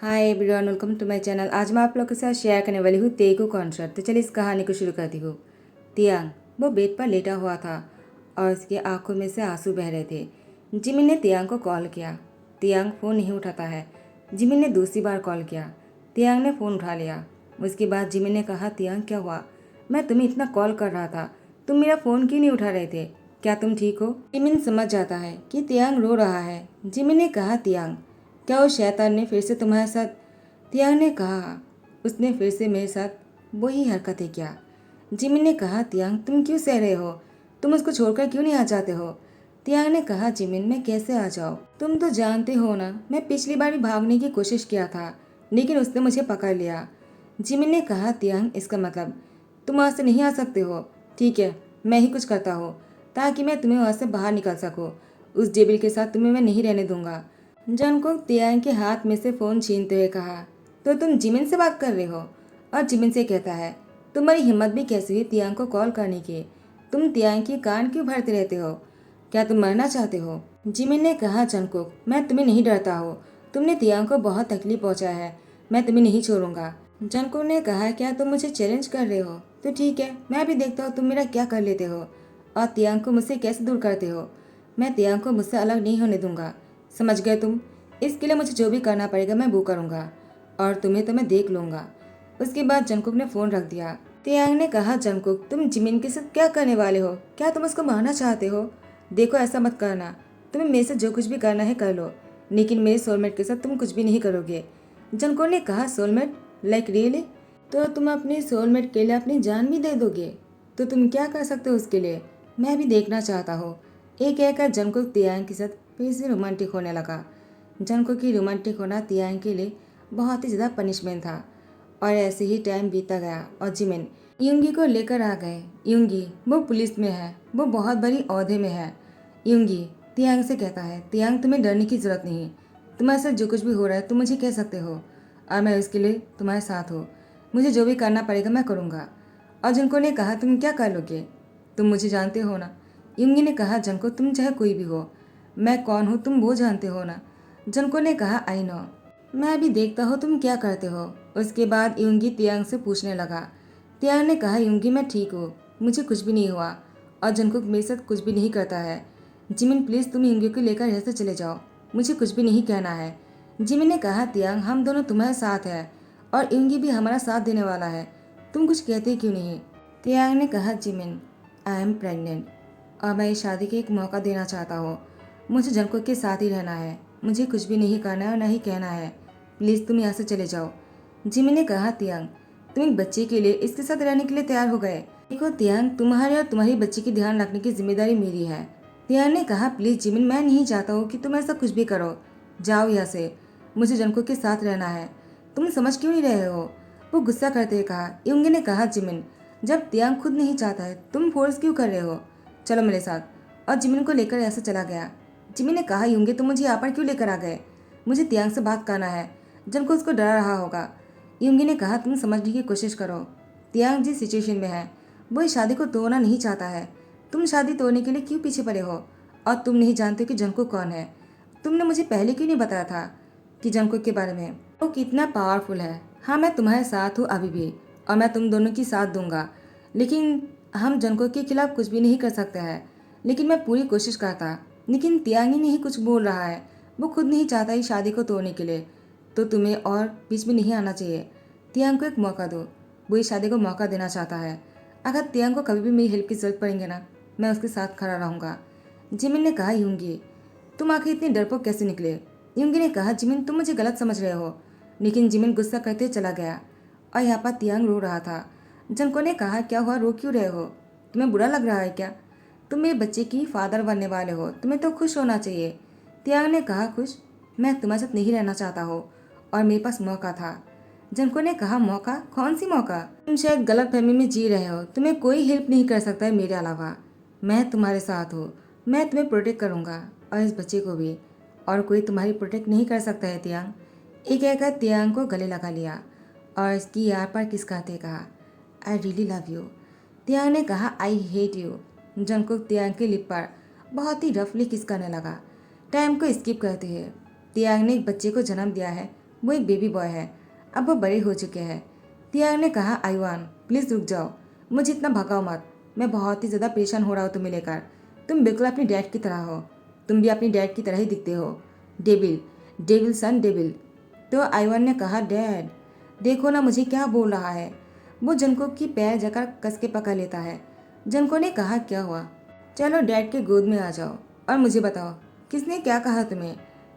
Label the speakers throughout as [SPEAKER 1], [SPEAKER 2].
[SPEAKER 1] Hi everyone, welcome to my channel. आज मैं आप लोग के साथ शेयर करने वाली हूँ तेगु कॉन्सर्ट। तो चलिए इस कहानी को शुरू करती हूँ। तियांग वो बेड पर लेटा हुआ था और उसकी आंखों में से आंसू बह रहे थे। जिमिन ने तियांग को कॉल किया। तियांग फ़ोन नहीं उठाता है। जिमिन ने दूसरी बार कॉल किया। तियांग ने फ़ोन उठा लिया। उसके बाद जिमिन ने कहा, तियांग क्या हुआ? मैं तुम्हें इतना कॉल कर रहा था, तुम मेरा फ़ोन क्यों नहीं उठा रहे थे? क्या तुम ठीक हो? जिमिन समझ जाता है कि तियांग रो रहा है। जिमिन ने कहा, तियांग क्या उस शैतान ने फिर से तुम्हारे साथ? तियांग ने कहा, उसने फिर से मेरे साथ वही हरकतें किया। जिमिन ने कहा, तियांग तुम क्यों सह रहे हो? तुम उसको छोड़कर क्यों नहीं आ जाते हो? तियांग ने कहा, जिमिन मैं कैसे आ जाऊँ? तुम तो जानते हो ना, मैं पिछली बार भी भागने की कोशिश किया था, लेकिन उसने मुझे पकड़ लिया। जिमिन ने कहा, तियांग इसका मतलब तुम वहाँ से नहीं आ सकते हो? ठीक है, मैं ही कुछ करता हूँ ताकि मैं तुम्हें वहाँ से बाहर निकल सकूँ। उस डेबिल के साथ तुम्हें मैं नहीं रहने दूंगा। जंगकुक तियांग के हाथ में से फ़ोन छीनते हुए कहा, तो तुम जिमिन से बात कर रहे हो? और जिमिन से कहता है, तुम्हारी हिम्मत भी कैसी हुई तियांग को कॉल करने की? तुम तियांग की कान क्यों भरते रहते हो? क्या तुम मरना चाहते हो? जिमिन ने कहा, जंगकुक मैं तुम्हें नहीं डरता हूँ। तुमने तियांग को बहुत तकलीफ पहुँचाया है, मैं तुम्हें नहीं छोड़ूंगा। जंगकुक ने कहा, क्या तुम मुझे चैलेंज कर रहे हो? तो ठीक है, मैं भी देखता हूँ तुम मेरा क्या कर लेते हो और तियांग को मुझसे कैसे दूर करते हो। मैं तियांग को मुझसे अलग नहीं होने दूंगा, समझ गए तुम? इसके लिए मुझे जो भी करना पड़ेगा मैं वो करूँगा और तुम्हें तो मैं देख लूँगा। उसके बाद जंगकुक ने फ़ोन रख दिया। तियांग ने कहा, जंगकुक तुम जिमिन के साथ क्या करने वाले हो? क्या तुम उसको मारना चाहते हो? देखो ऐसा मत करना, तुम्हें मेरे से जो कुछ भी करना है कर लो, लेकिन मेरे सोलमेट के साथ तुम कुछ भी नहीं करोगे। जंगकुक ने कहा, सोलमेट? Like really? तो तुम अपने सोलमेट के लिए अपनी जान भी दे दोगे? तो तुम क्या कर सकते हो उसके लिए? मैं भी देखना चाहता हूँ। एक कहकर जंगकुक तियांग के साथ फिर से रोमांटिक होने लगा। जंगकुक की रोमांटिक होना तियांग के लिए बहुत ही ज़्यादा पनिशमेंट था। और ऐसे ही टाइम बीता गया और जिमिन युंगी को लेकर आ गए। युंगी वो पुलिस में है, वो बहुत बड़ी ओहदे में है। युंगी तियांग से कहता है, तियांग तुम्हें डरने की जरूरत नहीं, तुम्हारे साथ जो कुछ भी हो रहा है तुम मुझे कह सकते हो और मैं उसके लिए तुम्हारे साथ हूँ। मुझे जो भी करना पड़ेगा मैं करूँगा। और जंको ने कहा, तुम क्या कर लोगे? तुम मुझे जानते हो ना? युंगी ने कहा, जंको तुम चाहे कोई भी हो, मैं कौन हूँ तुम वो जानते हो ना? जंको ने कहा, आई नो, मैं भी देखता हूँ तुम क्या करते हो। उसके बाद युंगी तियांग से पूछने लगा। तियांग ने कहा, युंगी मैं ठीक हूँ, मुझे कुछ भी नहीं हुआ और जंकुक मेरे साथ कुछ भी नहीं करता है। जिमिन प्लीज़ तुम युंगी को लेकर यहाँ से चले जाओ, मुझे कुछ भी नहीं कहना है। जिमिन ने कहा, तियांग हम दोनों तुम्हारे साथ हैं और युंगी भी हमारा साथ देने वाला है, तुम कुछ कहते क्यों नहीं? तियांग ने कहा, जिमिन आई एम प्रेग्नेंट और मैं इस शादी के एक मौका देना चाहता हूँ। मुझे जंकुक के साथ ही रहना है, मुझे कुछ भी नहीं करना है और नहीं कहना है। प्लीज़ तुम यहाँ से चले जाओ। जिमी ने कहा, तियांग तुम एक बच्चे के लिए इसके साथ रहने के लिए तैयार हो गए? देखो तियांग, तुम्हारे और तुम्हारी बच्ची की ध्यान रखने की जिम्मेदारी मेरी है। तियांग ने कहा, प्लीज़ जिमिन मैं नहीं चाहता हूँ कि तुम ऐसा कुछ भी करो, जाओ यहाँ से, मुझे जंकुक के साथ रहना है। तुम समझ क्यों नहीं रहे हो? वो गुस्सा करते हुए कहा। युंगी ने कहा, जिमिन जब तियांग खुद नहीं चाहता है तुम फोर्स क्यों कर रहे हो? चलो मेरे साथ। और जिमिन को लेकर ऐसे चला गया। जिमिन ने कहा, युंगी तुम मुझे यहाँ पर क्यों लेकर आ गए? मुझे तियांग से बात करना है, जंको उसको डरा रहा होगा। युंगी ने कहा, तुम समझने की कोशिश करो, तियांग जिस सिचुएशन में है वो इस शादी को तोड़ना नहीं चाहता है। तुम शादी तोड़ने के लिए क्यों पीछे पड़े हो? और तुम नहीं जानते कि जंको कौन है? तुमने मुझे पहले क्यों नहीं बताया था कि जंको के बारे में? वो कितना पावरफुल है। हाँ मैं तुम्हारे साथ हूँ अभी भी और मैं तुम दोनों की साथ दूंगा, लेकिन हम जंको के खिलाफ कुछ भी नहीं कर सकते हैं। लेकिन मैं पूरी कोशिश करता, लेकिन तियांगी नहीं कुछ बोल रहा है, वो खुद नहीं चाहता इस शादी को तोड़ने के लिए। तो तुम्हें और बीच में नहीं आना चाहिए। तियांग को एक मौका दो, वो इस शादी को मौका देना चाहता है। अगर तियांग को कभी भी मेरी हेल्प की जरूरत पड़ेंगे ना, मैं उसके साथ खड़ा रहूँगा। जिमिन ने कहा, युंगी तुम आखिर इतने डरपोक कैसे निकले? युंगी ने कहा, जिमिन तुम मुझे गलत समझ रहे हो। लेकिन जिमिन गुस्सा करते चला गया और यहाँ पर तियांग रो रहा था। जंको ने कहा, क्या हुआ, रो क्यों रहे हो? तुम्हें बुरा लग रहा है क्या? तुम मेरे बच्चे की फादर बनने वाले हो, तुम्हें तो खुश होना चाहिए। तियांग ने कहा, खुश? मैं तुम्हारे साथ नहीं रहना चाहता हो और मेरे पास मौका था। जंको ने कहा, मौका? कौन सी मौका? तुम शायद गलत फहमी में जी रहे हो, तुम्हें कोई हेल्प नहीं कर सकता है मेरे अलावा। मैं तुम्हारे साथ हूँ, मैं तुम्हें प्रोटेक्ट करूँगा और इस बच्चे को भी, और कोई तुम्हारी प्रोटेक्ट नहीं कर सकता है तियांग। एक कहकर तियांग को गले लगा लिया और इसकी यार पर किस कहते कहा, आई रियली लव यू। तियांग ने कहा, आई हेट यू। जंकुक तियांग की लिप पर बहुत ही रफली किस करने लगा। टाइम को स्किप करते हुए, तियांग ने एक बच्चे को जन्म दिया है वो एक बेबी बॉय है, अब वो बड़े हो चुके हैं। तियांग ने कहा, आयुआन प्लीज़ रुक जाओ, मुझे इतना भगाओ मत, मैं बहुत ही ज़्यादा परेशान हो रहा हूँ तुम्हें लेकर। तुम बिल्कुल अपनी डैड की तरह हो, तुम भी अपनी डैड की तरह ही दिखते हो। डेविल, डेविल सन डेविल। तो आयुआन ने कहा, डैड देखो ना मुझे क्या बोल रहा है। वो जंगकुक की पैर जकर कस के पकड़ लेता है। जंगकुक ने कहा, क्या हुआ? चलो डैड के गोद में आ जाओ और मुझे बताओ किसने क्या कहा तुम्हें?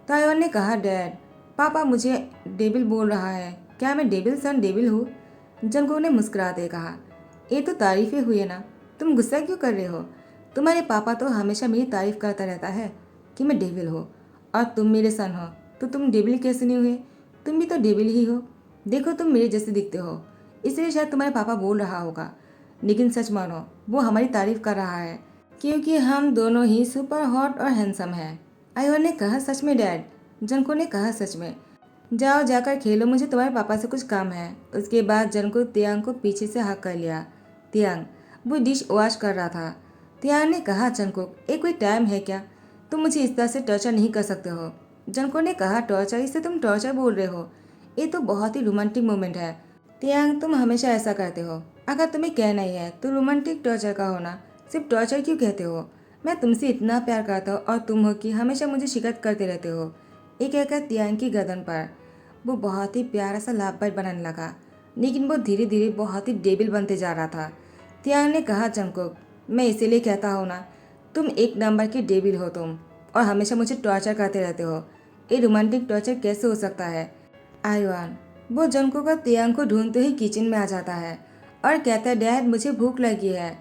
[SPEAKER 1] तो आयुआन ने कहा, डैड पापा मुझे डेविल बोल रहा है, क्या मैं डेविल सन डेविल हूँ? जंगकुक ने मुस्कुराते कहा, ये तो तारीफें हुई है ना, तुम गुस्सा क्यों कर रहे हो? तुम्हारे पापा तो हमेशा मेरी तारीफ करता रहता है कि मैं डेविल हो, और तुम मेरे सन हो तो तुम डेविल कैसे नहीं हुए? तुम भी तो डेविल ही हो। देखो तुम मेरे जैसे दिखते हो, इसलिए शायद तुम्हारे पापा बोल रहा होगा, लेकिन सच मानो वो हमारी तारीफ कर रहा है क्योंकि हम दोनों ही सुपर हॉट और हैंडसम हैं। आयुआन ने कहा, सच में डैड? जंको ने कहा, सच में। जाओ जाकर खेलो, मुझे तुम्हारे पापा से कुछ काम है। उसके बाद जंको तियांग को पीछे से हक कर लिया। तियांग वो डिश वॉश कर रहा था। तियांग ने कहा, जंकुक एक कोई टाइम है क्या? तुम मुझे इस तरह से टॉर्चर नहीं कर सकते हो। जंको ने कहा, टॉर्चर? इसे तुम टॉर्चर बोल रहे हो? ये तो बहुत ही रोमांटिक मोमेंट है। तियांग तुम हमेशा ऐसा करते हो, अगर तुम्हें कहना ही है तो रोमांटिक टॉर्चर का होना, सिर्फ टॉर्चर क्यों कहते हो? मैं तुमसे इतना प्यार करता हूँ और तुम हो कि हमेशा मुझे शिकायत करते रहते हो। एक कहकर तियांग की गर्दन पर वो बहुत ही प्यारा सा लाभ बाइट बनाने लगा, लेकिन वो धीरे धीरे बहुत ही डेबिल बनते जा रहा था। तियांग ने कहा, जंकुक मैं इसीलिए कहता हूँ ना, तुम एक नंबर की डेबिल हो तुम, और हमेशा मुझे टॉर्चर करते रहते हो। ये रोमांटिक टॉर्चर कैसे हो सकता है? आयुआन वो जंकुक और तियांग को ढूंढते ही किचन में आ जाता है और कहता है, डैड मुझे भूख लगी है।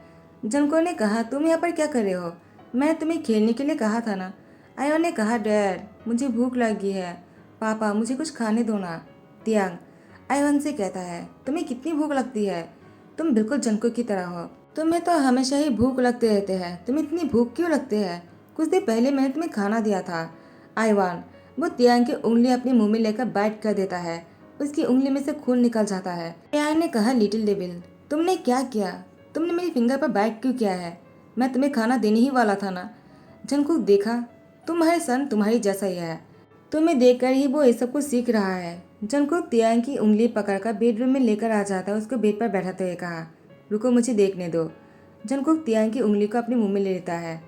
[SPEAKER 1] जंको ने कहा, तुम यहाँ पर क्या कर रहे हो? मैंने तुम्हें खेलने के लिए कहा था ना। आयुआन ने कहा, डैड मुझे भूख लगी है, पापा मुझे कुछ खाने दो ना। तियांग आयुआन से कहता है, तुम्हें कितनी भूख लगती है? तुम बिल्कुल जंको की तरह हो, तुम्हें तो हमेशा ही भूख लगते रहते हैं, तुम्हें इतनी भूख क्यों लगती है? कुछ देर पहले मैंने तुम्हें खाना दिया था। आयुआन वो तियांग की उंगली अपने मुंह में लेकर बाइट कर देता है, उसकी उंगली में से खून निकल जाता है। तियांग ने कहा, लिटिल डेविल तुमने क्या किया? तुमने मेरी फिंगर पर बाइट क्यों किया है? मैं तुम्हें खाना देने ही वाला था ना। जंकुक देखा, तुम्हारे सन तुम्हारी जैसा ही है, तुम्हें देखकर ही वो ये सब कुछ सीख रहा है। जंकुक तियांग की उंगली पकड़कर बेडरूम में लेकर आ जाता है, उसको बेड पर बैठाते हुए कहा, रुको मुझे देखने दो। जंकुक तियांग की उंगली को अपने मुंह में ले लेता है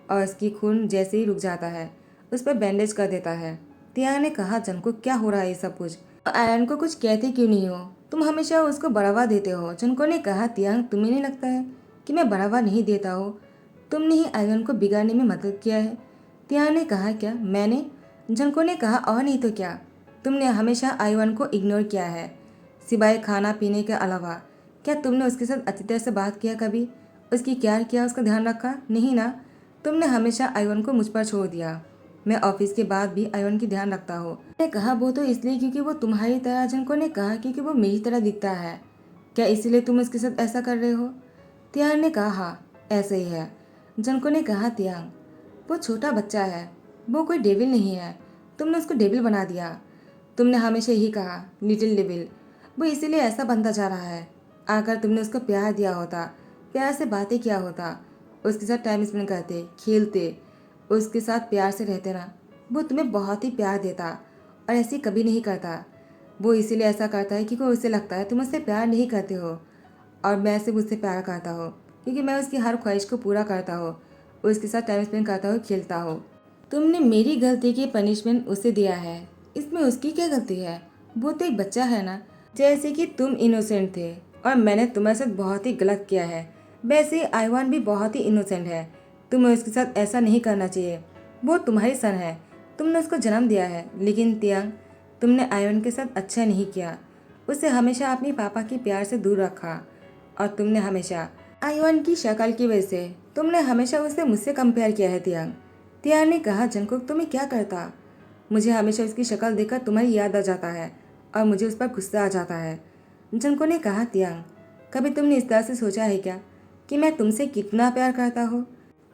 [SPEAKER 1] और उसकी खून जैसे ही रुक जाता है उस पर बैंडेज कर देता है। तियांग ने कहा, जंकुक क्या हो रहा है ये सब कुछ? आयरन को कुछ कहते क्यों नहीं हो? तुम हमेशा उसको बढ़ावा देते हो। जंको ने कहा, तियांग तुम्हें नहीं लगता है कि मैं बढ़ावा नहीं देता हूँ? तुमने ही आयरन को बिगाड़ने में मदद किया है। तियांग ने कहा, क्या मैंने? जंको ने कहा, और नहीं तो क्या, तुमने हमेशा आयरन को इग्नोर किया है, सिवाय खाना पीने के अलावा। क्या तुमने उसके साथ अच्छी तरह से बात किया कभी? उसकी केयर किया, उसका ध्यान रखा? नहीं ना, तुमने हमेशा आयरन को मुझ पर छोड़ दिया। मैं ऑफिस के बाद भी आयरन की ध्यान रखता हूँ। मैंने कहा, वो तो इसलिए क्योंकि वो तुम्हारी तरह। जंको ने कहा, क्योंकि वो मेरी तरह दिखता है। क्या इसीलिए तुम उसके साथ ऐसा कर रहे हो? तियांग ने कहा, हाँ ऐसे ही है। जंको ने कहा, तियांग वो छोटा बच्चा है, वो कोई डेविल नहीं है, तुमने उसको डेविल बना दिया। तुमने हमेशा यही कहा, लिटिल डेविल, वो इसीलिए ऐसा बनता जा रहा है। आकर तुमने उसको प्यार दिया होता, प्यार से बातें किया होता, उसके साथ टाइम स्पेंड करते, खेलते, उसके साथ प्यार से रहते ना, वो तुम्हें बहुत ही प्यार देता। और ऐसी कभी नहीं करता। वो इसीलिए ऐसा करता है क्योंकि उसे लगता है तुम उससे प्यार नहीं करते हो, और मैं सिर्फ उससे प्यार करता हूँ क्योंकि मैं उसकी हर ख्वाहिश को पूरा करता हूँ, उसके साथ टाइम स्पेंड करता हूँ, खेलता हूँ। तुमने मेरी गलती की पनिशमेंट उसे दिया है, इसमें उसकी क्या गलती है? वो तो एक बच्चा है ना। जैसे कि तुम इनोसेंट थे और मैंने तुम्हारे साथ बहुत ही गलत किया है, वैसे ही आइवान भी बहुत ही इनोसेंट है। तुम्हें उसके साथ ऐसा नहीं करना चाहिए। वो तुम्हारी सन है, तुमने उसको जन्म दिया है। लेकिन तियांग तुमने आइवान के साथ अच्छा नहीं किया, उसे हमेशा अपने पापा के प्यार से दूर रखा, और तुमने हमेशा आइवान की शक्ल की वजह से तुमने हमेशा उसे मुझसे कंपेयर किया है। तियांग तियांग ने कहा, जंकुक तुम्हें क्या करता? मुझे हमेशा उसकी शक्ल देखकर तुम्हारी याद आ जाता है और मुझे उस पर गुस्सा आ जाता है। जंको ने कहा, तियांग कभी तुमने इस तरह से सोचा है क्या कि मैं तुमसे कितना प्यार करता हूँ?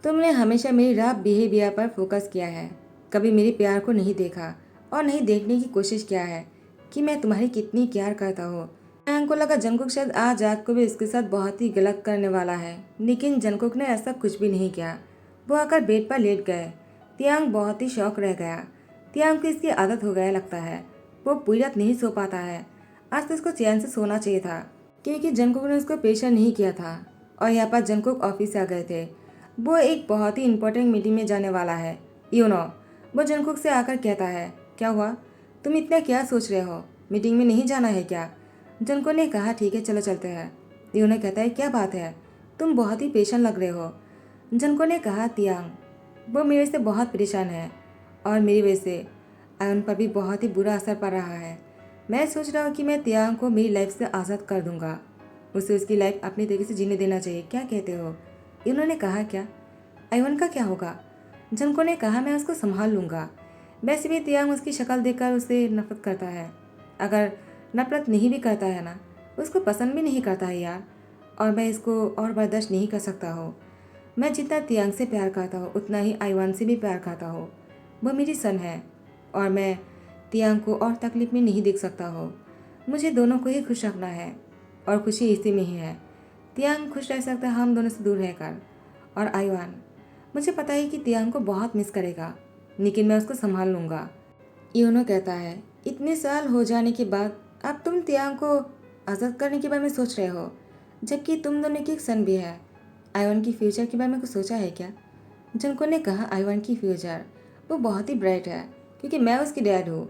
[SPEAKER 1] तुमने हमेशा मेरी रफ बिहेवियर पर फोकस किया है, कभी मेरे प्यार को नहीं देखा और नहीं देखने की कोशिश किया है कि मैं तुम्हारी कितनी केयर करता हूँ। तियांग को लगा जंकुक शायद आज रात को भी उसके साथ बहुत ही गलत करने वाला है, लेकिन जंकुक ने ऐसा कुछ भी नहीं किया। वो आकर बेड पर लेट गए। तियांग बहुत ही शौक रह गया। तियांग को इसकी आदत हो गया लगता है। वो पूरी रात नहीं सो पाता है। आज तो उसको चैन से सोना चाहिए था, क्योंकि जंगकुक ने उसको परेशान नहीं किया था। और यहाँ पर जंगकुक ऑफिस से आ गए थे। वो एक बहुत ही इंपॉर्टेंट मीटिंग में जाने वाला है। वो जंगकुक से आकर कहता है, क्या हुआ, तुम इतना क्या सोच रहे हो, मीटिंग में नहीं जाना है क्या? जंगकुक ने कहा, ठीक है चलो चलते हैं। यूनो कहता है, क्या बात है, तुम बहुत ही परेशान लग रहे हो। जंगकुक ने कहा, तियांग, वो मेरे से बहुत परेशान है और मेरी वजह से आयन पर भी बहुत ही बुरा असर पड़ रहा है। मैं सोच रहा हूँ कि मैं तियांग को मेरी लाइफ से आज़ाद कर दूंगा। उसे उसकी लाइफ अपनी तरीके से जीने देना चाहिए, क्या कहते हो? इन्होंने कहा, क्या आयवन का क्या होगा? जंको ने कहा, मैं उसको संभाल लूँगा। वैसे भी तियांग उसकी शक्ल देखकर उसे नफरत करता है। अगर नफरत नहीं भी करता है ना, उसको पसंद भी नहीं करता है यार। और मैं इसको और बर्दाश्त नहीं कर सकता हूँ। मैं जितना तियांग से प्यार करता हूँ उतना ही आयवान से भी प्यार करता हूँ। वो मेरी सन है और मैं तियांग को और तकलीफ में नहीं देख सकता हूँ। मुझे दोनों को ही खुश रखना है और खुशी इसी में ही है। तियांग खुश रह सकता है हम दोनों से दूर रहकर। और आयवान, मुझे पता है कि तियांग को बहुत मिस करेगा, लेकिन मैं उसको संभाल लूँगा। यूनो कहता है, इतने साल हो जाने के बाद अब तुम तियांग को आज़ाद करने के बारे में सोच रहे हो, जबकि तुम दोनों की एक सन भी है। आयवान की फ्यूचर के बारे में कुछ सोचा है क्या? जंको ने कहा, आयवान की फ्यूचर वो बहुत ही ब्राइट है, क्योंकि मैं उसकी डैड हूँ।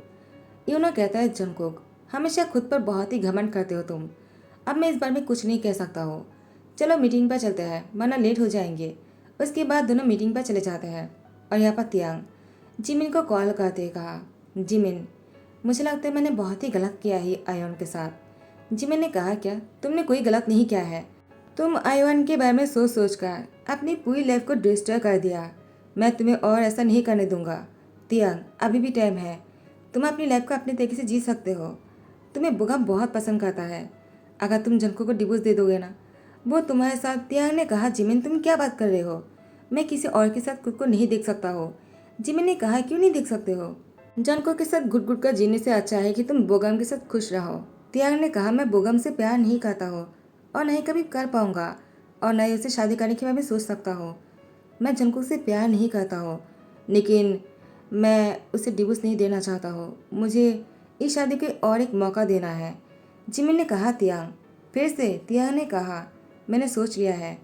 [SPEAKER 1] यूनो कहता है, जंकुक, हमेशा खुद पर बहुत ही घमंड करते हो तुम। अब मैं इस बारे में कुछ नहीं कह सकता हूँ। चलो मीटिंग पर चलते हैं, वरना लेट हो जाएंगे। उसके बाद दोनों मीटिंग पर चले जाते हैं। और यहाँ पर तियांग जिमिन को कॉल करते हुए कहा, जिमिन, मुझे लगता है मैंने बहुत ही गलत किया है आयवान के साथ। जिमिन ने कहा, क्या तुमने कोई गलत नहीं किया है? तुम आयवान के बारे में सोच सोच कर अपनी पूरी लाइफ को डिस्ट्रॉय कर दिया। मैं तुम्हें और ऐसा नहीं करने दूंगा। तियांग, अभी भी टाइम है, तुम अपनी लाइफ को अपने तरीके से जी सकते हो। तुम्हें बुगा बहुत पसंद करता है। अगर तुम जंको को डिवोर्स दे दोगे ना, वो तुम्हारे साथ। तियांग ने कहा, जिमिन तुम क्या बात कर रहे हो? मैं किसी और के साथ खुद को नहीं देख सकता हो। जिमिन ने कहा, क्यों नहीं देख सकते हो? जंको के साथ घुट घुट कर जीने से अच्छा है कि तुम बोगम के साथ खुश रहो। तियांग ने कहा, मैं बोगम से प्यार नहीं करता हूँ और नहीं कभी कर पाऊंगा और न ही उसे शादी करने के बारे में सोच सकता हूँ। मैं जंको से प्यार नहीं करता हूँ, लेकिन मैं उसे डिवोर्स नहीं देना चाहता हूँ। मुझे इस शादी को और एक मौका देना है। जिमिन ने कहा, तियांग, फिर से? तियांग ने कहा, मैंने सोच लिया है।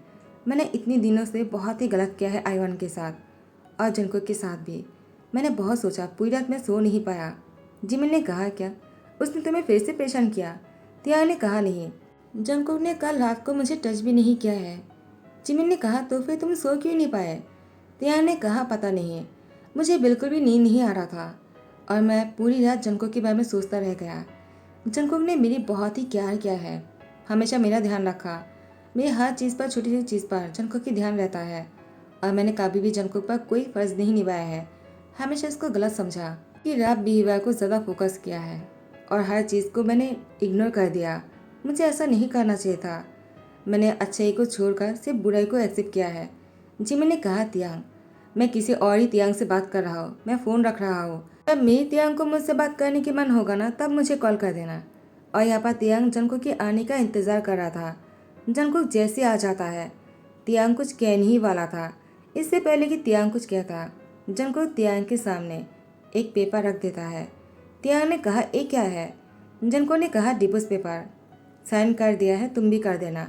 [SPEAKER 1] मैंने इतने दिनों से बहुत ही गलत किया है आयवान के साथ और जंको के साथ भी। मैंने बहुत सोचा, पूरी रात मैं सो नहीं पाया। जिमिन ने कहा, क्या उसने तुम्हें फिर से परेशान किया? तियांग ने कहा, नहीं, जंकुक ने कल रात को मुझे टच भी नहीं किया है। जिमिन ने कहा, तो फिर तुम सो क्यों नहीं पाए? तियांग ने कहा, पता नहीं, मुझे बिल्कुल भी नींद नहीं आ रहा था और मैं पूरी रात जंकुक के बारे में सोचता रह गया। जंकुक ने मेरी बहुत ही केयर किया है, हमेशा मेरा ध्यान रखा। मेरी हर चीज़ पर, छोटी छोटी चीज़ पर जंकुक की ध्यान रहता है और मैंने कभी भी जंकुक पर कोई फ़र्ज नहीं निभाया है। हमेशा इसको गलत समझा कि रैप बिहेवियर को ज़्यादा फोकस किया है और हर चीज़ को मैंने इग्नोर कर दिया। मुझे ऐसा नहीं करना चाहिए था। मैंने अच्छाई को छोड़कर सिर्फ बुराई को एक्सेप्ट किया है। जिमिन ने कहा, तियांग, मैं किसी और ही तियांग से बात कर रहा हूँ, मैं फ़ोन रख रहा हूँ। जब मेरी तियांग को मुझसे बात करने की मन होगा ना, तब मुझे कॉल कर देना। और यहाँ पर तियांग जंकुक के आने का इंतज़ार कर रहा था। जंकुक जैसे आ जाता है, तियांग कुछ कहने ही वाला था। इससे पहले कि तियांग कुछ कहता, जंकुक तियांग के सामने एक पेपर रख देता है। तियांग ने कहा, ये क्या है? जंकुक ने कहा, डिवोर्स पेपर। साइन कर दिया है, तुम भी कर देना,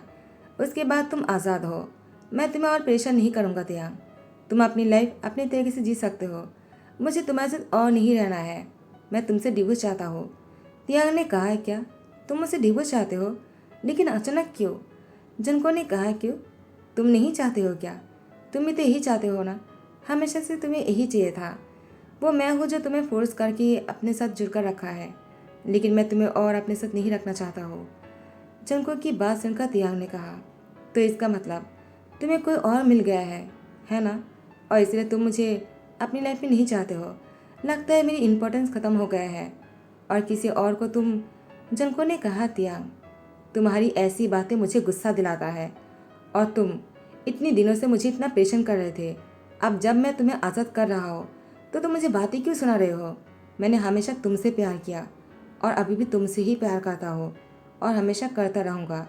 [SPEAKER 1] उसके बाद तुम आज़ाद हो। मैं तुम्हें और परेशान नहीं करूँगा तियांग। तुम अपनी लाइफ अपने तरीके से जी सकते हो। मुझे तुम्हारे साथ और नहीं रहना है। मैं तुमसे डिवोर्स चाहता हूँ। तियांग ने कहा, क्या तुम मुझसे डिवोर्स चाहते हो? लेकिन अचानक क्यों? जंको ने कहा, क्यों, तुम नहीं चाहते हो क्या? तुम भी तो यही चाहते हो ना, हमेशा से तुम्हें यही चाहिए था। वो मैं हूँ जो तुम्हें फोर्स करके अपने साथ जुड़कर रखा है, लेकिन मैं तुम्हें और अपने साथ नहीं रखना चाहता हूँ। जंको की बात सुनकर तियांग ने कहा, तो इसका मतलब तुम्हें कोई और मिल गया है ना? और इसलिए तुम मुझे अपनी लाइफ में नहीं चाहते हो। लगता है मेरी इम्पोर्टेंस ख़त्म हो गया है और किसी और को तुम। जंको ने कहा, तियांग, तुम्हारी ऐसी बातें मुझे गुस्सा दिलाता है और तुम इतने दिनों से मुझे इतना परेशान कर रहे थे। अब जब मैं तुम्हें आज़ाद कर रहा हूँ तो तुम मुझे बातें क्यों सुना रहे हो? मैंने हमेशा तुमसे प्यार किया और अभी भी तुमसे ही प्यार करता हूँ और हमेशा करता रहूँगा,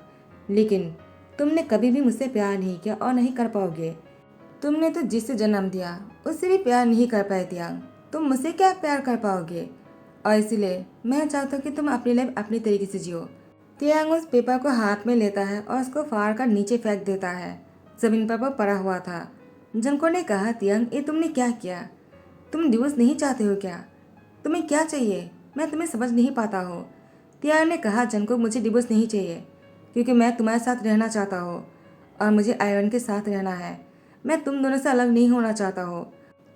[SPEAKER 1] लेकिन तुमने कभी भी मुझसे प्यार नहीं किया और नहीं कर पाओगे। तुमने तो जिससे जन्म दिया उससे भी प्यार नहीं कर पाए तियांग, तुम मुझसे क्या प्यार कर पाओगे? और इसीलिए मैं चाहता हूँ कि तुम अपनी लाइफ अपनी तरीके से जियो। तियांग उस पेपर को हाथ में लेता है और उसको फाड़ कर नीचे फेंक देता है। जमीन पर वो पड़ा हुआ था। जंको ने कहा, तियांग ये तुमने क्या किया? तुम डिवोर्स नहीं चाहते हो क्या? तुम्हें क्या चाहिए? मैं तुम्हें समझ नहीं पाता हो। तियांग ने कहा, जंको मुझे डिवोर्स नहीं चाहिए क्योंकि मैं तुम्हारे साथ रहना चाहता हूँ और मुझे आयरन के साथ रहना है। मैं तुम दोनों से अलग नहीं होना चाहता हूँ।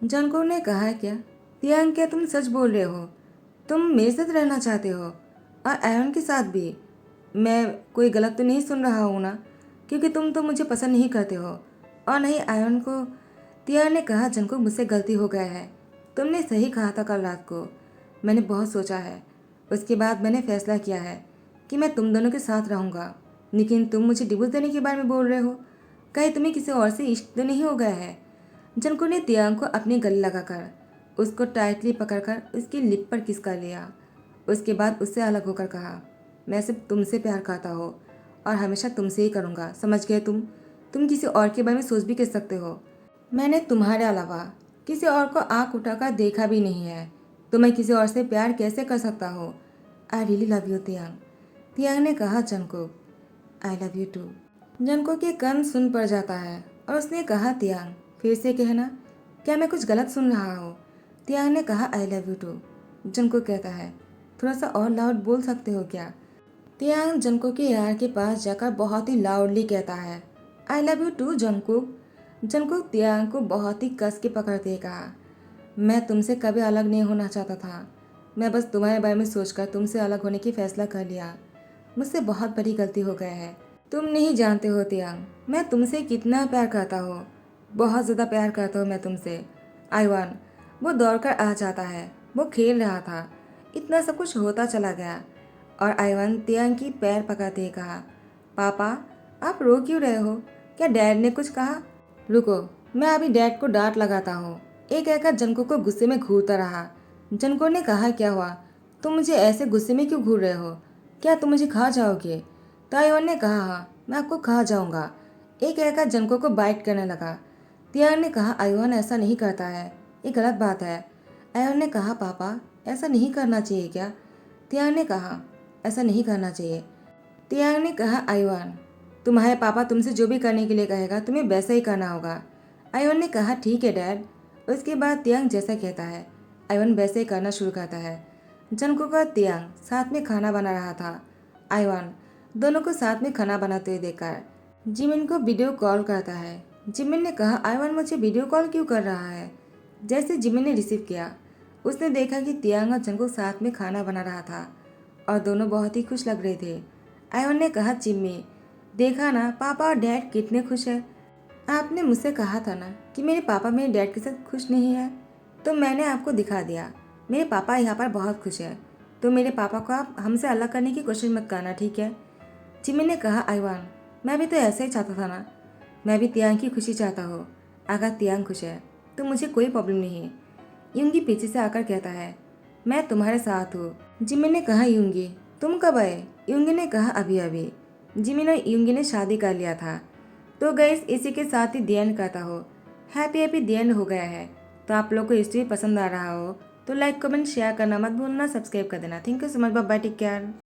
[SPEAKER 1] जंको ने कहा, क्या तियांग, क्या तुम सच बोल रहे हो? तुम मेरे साथ रहना चाहते हो और आयरन के साथ भी? मैं कोई गलत तो नहीं सुन रहा हूँ ना? क्योंकि तुम तो मुझे पसंद नहीं करते हो और नहीं आयरन को। तियांग ने कहा, जंको मुझसे गलती हो गया है। तुमने सही कहा था कल रात को। मैंने बहुत सोचा है। उसके बाद मैंने फैसला किया है कि मैं तुम दोनों के साथ रहूँगा। लेकिन तुम मुझे डिवोर्स देने के बारे में बोल रहे हो। कहीं तुम्हें किसी और से इश्क तो नहीं हो गया है? जंको ने तियांग को अपनी गले लगाकर उसको टाइटली पकड़कर उसकी लिप पर किस कर लिया। उसके बाद उससे अलग होकर कहा, मैं सिर्फ तुमसे प्यार करता हूँ और हमेशा तुमसे ही करूँगा, समझ गए तुम किसी और के बारे में सोच भी कर सकते हो। मैंने तुम्हारे अलावा किसी और को आंख उठाकर देखा भी नहीं है, तो मैं किसी और से प्यार कैसे कर सकता हूँ? I really love you Taehyung. Taehyung ने कहा, Jungkook I love you too. Jungkook के कान सुन पड़ जाता है और उसने कहा, तियांग फिर से कहना, क्या मैं कुछ गलत सुन रहा हूँ? तियांग ने कहा, I love you too. Junko कहता है, थोड़ा सा और लाउड बोल सकते हो क्या? तियांग जंको के यार के पास जाकर बहुत ही लाउडली कहता है, I love you too Jungkook. Jungkook Taehyung को बहुत ही कस के पकड़ते कहा, मैं तुमसे कभी अलग नहीं होना चाहता था। मैं बस तुम्हारे बारे में सोचकर तुमसे अलग होने की फैसला कर लिया। मुझसे बहुत बड़ी गलती हो गई है। तुम नहीं जानते हो तियांग, मैं तुमसे कितना प्यार करता हूँ। बहुत ज़्यादा प्यार करता हूँ मैं तुमसे। आईवान वो दौड़कर आ जाता है। वो खेल रहा था। इतना सब कुछ होता चला गया और आईवान तियांग की पैर पकड़ते ही कहा, पापा आप रो क्यों रहे हो? क्या डैड ने कुछ कहा? रुको, मैं अभी डैड को डांट लगाता हूँ। एक कहकर जनको को गुस्से में घूरता रहा। जनको ने कहा, क्या हुआ? तुम मुझे ऐसे गुस्से में क्यों घूर रहे हो? क्या तुम मुझे खा जाओगे? तो आईवान ने कहा, हाँ मैं आपको खा जाऊंगा। एक कहकर जनको को बाइट करने लगा। तियांग ने कहा, आईवान ऐसा नहीं करता है, ये गलत बात है। आईवान ने कहा, पापा ऐसा नहीं करना चाहिए क्या? तियांग ने कहा, ऐसा नहीं करना चाहिए। तियांग ने कहा, आईवान तुम्हारे पापा तुमसे जो भी करने के लिए कहेगा तुम्हें वैसा ही करना होगा। आईवान ने कहा, ठीक है डैड। उसके बाद तियांग जैसा कहता है आईवान वैसे ही करना शुरू करता है। जनको का तियांग साथ में खाना बना रहा था। आईवान दोनों को साथ में खाना बनाते हुए देखकर जिमिन को वीडियो कॉल करता है। जिमिन ने कहा, आईवान मुझे वीडियो कॉल क्यों कर रहा है? जैसे जिमिन ने रिसीव किया, उसने देखा कि तियांग और जंको साथ में खाना बना रहा था और दोनों बहुत ही खुश लग रहे थे। आईवान ने कहा, जिम्मी देखा ना पापा और डैड कितने खुश है। आपने मुझसे कहा था ना कि मेरे पापा मेरे डैड के साथ खुश नहीं है, तो मैंने आपको दिखा दिया। मेरे पापा यहाँ पर बहुत खुश है, तो मेरे पापा को आप हमसे अलग करने की कोशिश मत करना, ठीक है? जिमी ने कहा, आईवान मैं भी तो ऐसे ही चाहता था ना। मैं भी तियांग की खुशी चाहता हूँ। अगर तियांग खुश है तो मुझे कोई प्रॉब्लम नहीं है। यूंगी पीछे से आकर कहता है, मैं तुम्हारे साथ हूँ। जिमी ने कहा, यूंगी तुम कब आए? यूंगी ने कहा, अभी अभी। जिमी और यूंगी ने शादी कर लिया था। तो गाइस इसी के साथ ही दी एंड करता हो। हैप्पी हैप्पी दी एंड हो गया है। तो आप लोग को हिस्ट्री पसंद आ रहा हो तो लाइक कमेंट शेयर करना मत भूलना, सब्सक्राइब कर देना। Thank you so much, bye bye, take care.